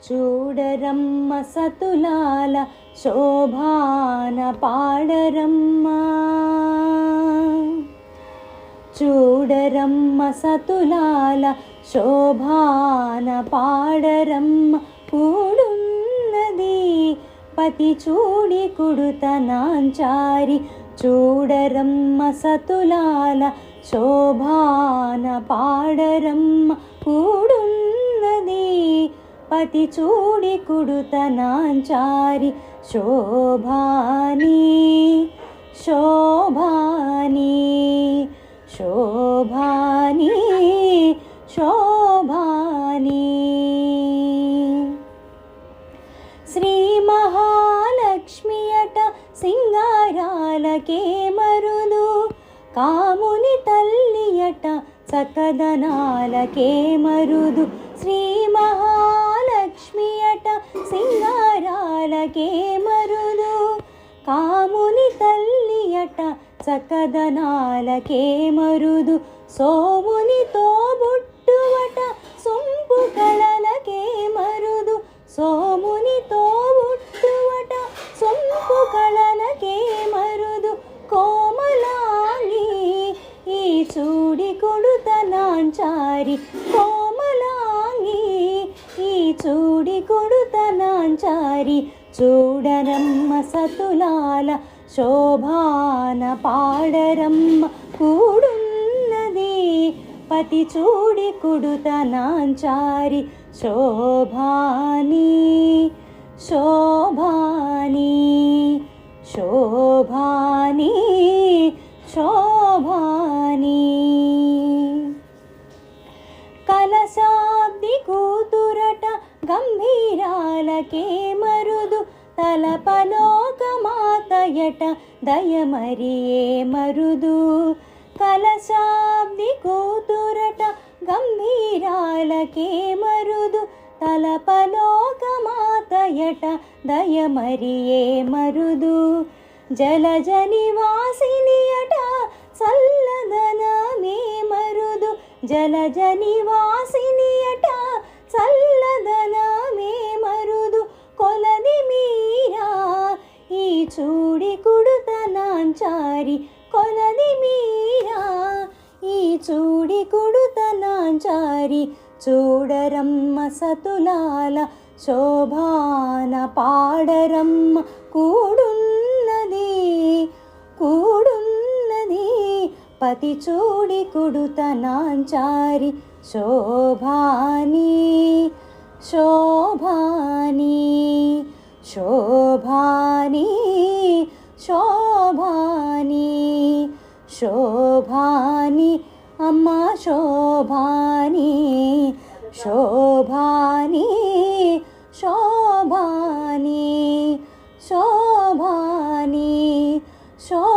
చూడరమ్మ సతులాల శోభాన పాడరమ్మ, చూడరమ్మ సతులాల శోభాన పాడరమ్మ. కూడున్నది పతి చూడి కుడుతనాంచారి, చూడరమ్మ సతులాల శోభాన పాడరమ్మ. కూడున్నది పతి చూడి కుడుతనాంచారి, శోభాని శోభాని శోభాని శోభాని. శ్రీ మహాలక్ష్మి అట సింగారాలకే మరుదు, కాముని తల్లి అట చక్కదనాలకే మరుదు. శ్రీ మహాలక్ష్మి అట సింగారాలకే మరుదు, కాముని తల్లి అట చక్కదనాలకే మరుదు. సోముని తోబుట్టువట సొంపు కళలకే మరుదు, సోముని తోబుట్టువట సొంపు కళలకే మరుదు. కోమలాంగి ఈ చూడి కొడుతనాంచారి, కోమలాంగి ఈ చూడి కొడుతనాంచారి. చూడరమ్మ సతులాల శోభాన పాడరమ్మ. కూడున్నది పతి చూడి కుడుతనాంచారి, శోభాని శోభాని శోభాని శోభాని. కలశాబ్ది కూతురట గంభీరాలకే మరుదు, తలపలోకమాతయట దయమరియే మరుదు. కలశాబ్ది కూతురట గంభీరాలకే మరుదు, తలపలోకమాతయట దయమరియే మరుదు. జలజ నివాసిని అట చల్లదనమే మరుదు, జలజ నివాసిని అట చల్లదనమే మరుదు. కొలది మీరా ఈ చూడి కుడుతనాంచారి, కొలది మీరా ఈ చూడి కుడుతనాంచారి. చూడరమ్మ సతులాల శోభాన పాడరమ్మ. కూడున్నది కూడున్నది పతి చూడి కుడుతనాంచారి, శోభాని శోభాని శోభాని శోభాని శోభాని. అమ్మ శోభాని శోభాని శోభాని శోభాని శోభాని.